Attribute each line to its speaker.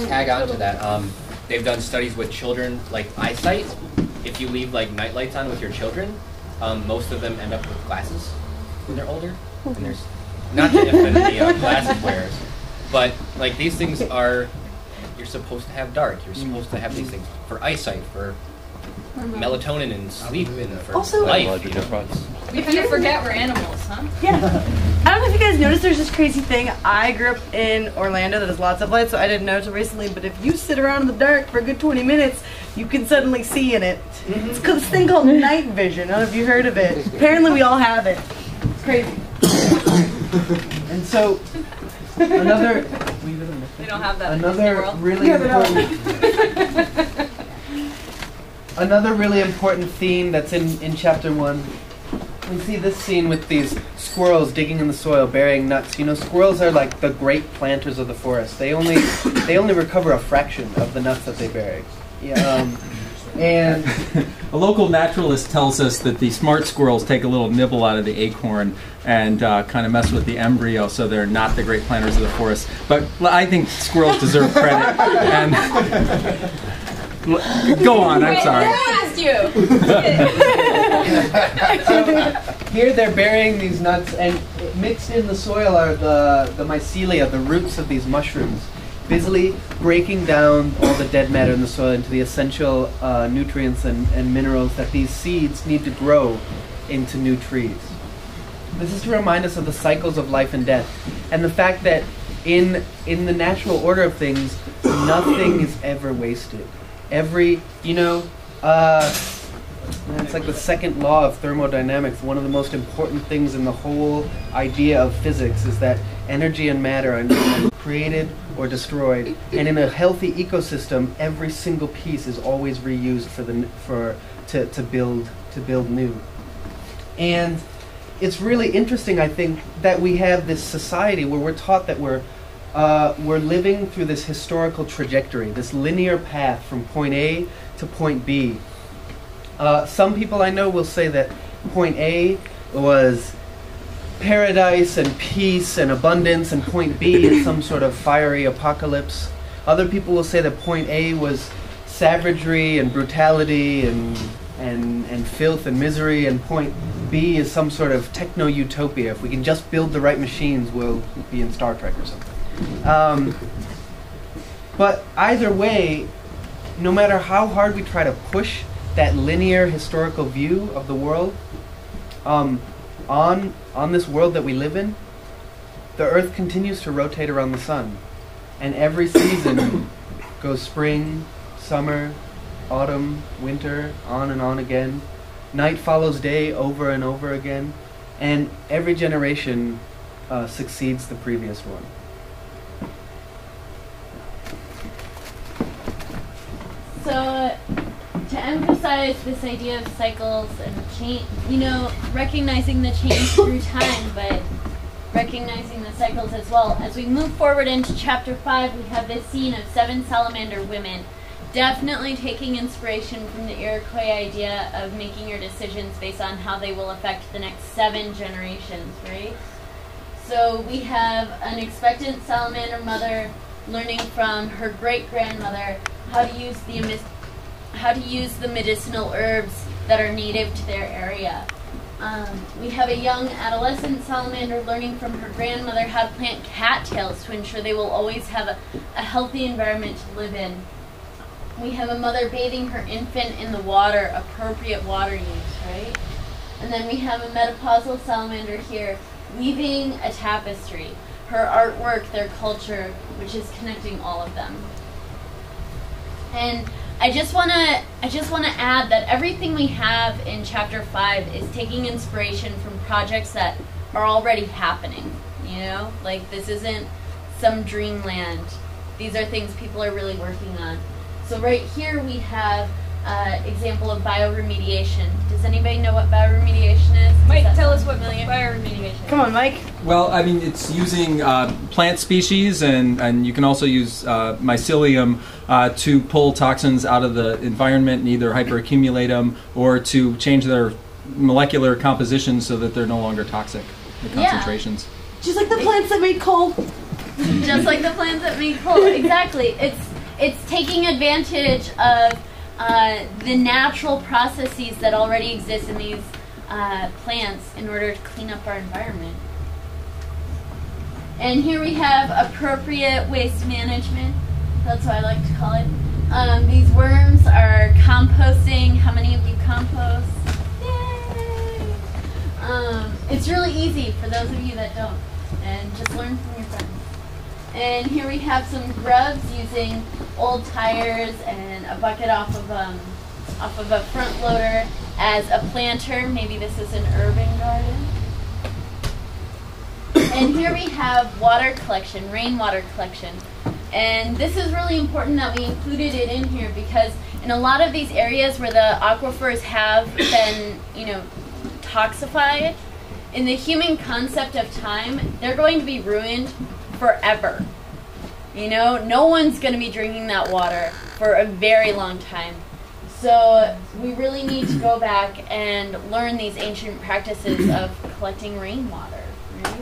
Speaker 1: tag on to that, they've done studies with children, like eyesight. If you leave like night lights on with your children, most of them end up with glasses when they're older. And there's not to offend any glasses wearers, but like these things are, you're supposed to have dark. You're supposed to have these things for eyesight, for melatonin and sleep, and for
Speaker 2: also,
Speaker 1: life.
Speaker 3: We kind of forget we're animals, huh?
Speaker 2: Yeah. I don't know if you guys noticed, there's this crazy thing. I grew up in Orlando that has lots of lights, so I didn't know until recently, but if you sit around in the dark for a good 20 minutes, you can suddenly see in it. It's this thing called night vision. I don't know if you heard of it. Apparently we all have it. It's crazy.
Speaker 4: And so, another...
Speaker 3: We don't have that
Speaker 4: another really important... Another really important theme that's in chapter 1. We see this scene with these squirrels digging in the soil, burying nuts. You know, squirrels are like the great planters of the forest. They only recover a fraction of the nuts that they bury. Yeah, and
Speaker 5: a local naturalist tells us that the smart squirrels take a little nibble out of the acorn and kind of mess with the embryo, so they're not the great planters of the forest. But I think squirrels deserve credit. And go on, I'm sorry.
Speaker 3: Who asked you?
Speaker 4: So here they're burying these nuts, and mixed in the soil are the mycelia, the roots of these mushrooms, busily breaking down all the dead matter in the soil into the essential nutrients and minerals that these seeds need to grow into new trees. This is to remind us of the cycles of life and death, and the fact that in the natural order of things, nothing is ever wasted. Every, it's like the second law of thermodynamics. One of the most important things in the whole idea of physics is that energy and matter are created or destroyed. And in a healthy ecosystem, every single piece is always reused to build new. And it's really interesting, I think, that we have this society where we're taught that we're living through this historical trajectory, this linear path from point A to point B. Some people I know will say that point A was paradise and peace and abundance, and point B is some sort of fiery apocalypse. Other people will say that point A was savagery and brutality and filth and misery, and point B is some sort of techno-utopia. If we can just build the right machines, we'll be in Star Trek or something. But either way, no matter how hard we try to push that linear historical view of the world, on this world that we live in, the Earth continues to rotate around the sun. And every season goes spring, summer, autumn, winter, on and on again. Night follows day over and over again. And every generation succeeds the previous one.
Speaker 6: So, to emphasize this idea of cycles and change, recognizing the change through time, but recognizing the cycles as well. As we move forward into chapter 5, we have this scene of 7 salamander women, definitely taking inspiration from the Iroquois idea of making your decisions based on how they will affect the next 7 generations, right? So we have an expectant salamander mother learning from her great-grandmother how to use the medicinal herbs that are native to their area. We have a young adolescent salamander learning from her grandmother how to plant cattails to ensure they will always have a healthy environment to live in. We have a mother bathing her infant in the water, appropriate water use, right? And then we have a menopausal salamander here weaving a tapestry, her artwork, their culture, which is connecting all of them. And I just want to add that everything we have in chapter 5 is taking inspiration from projects that are already happening. Like this isn't some dreamland. These are things people are really working on. So right here we have example of bioremediation. Does anybody know what bioremediation is?
Speaker 3: Mike, tell us what bioremediation is.
Speaker 2: Come on, Mike.
Speaker 5: Well, I mean, it's using plant species, and you can also use mycelium to pull toxins out of the environment and either hyperaccumulate them or to change their molecular composition so that they're no longer toxic, the concentrations.
Speaker 2: Just like the plants that make coal.
Speaker 6: Just like the plants that make coal. Exactly. It's taking advantage of the natural processes that already exist in these plants in order to clean up our environment. And here we have appropriate waste management. That's what I like to call it. These worms are composting. How many of you compost? Yay! It's really easy for those of you that don't. And just learn from your friends. And here we have some grubs using old tires and a bucket off of a front loader as a planter. Maybe this is an urban garden. And here we have water collection, rainwater collection. And this is really important that we included it in here because in a lot of these areas where the aquifers have been, toxified, in the human concept of time, they're going to be ruined forever. No one's going to be drinking that water for a very long time. So we really need to go back and learn these ancient practices of collecting rainwater, right?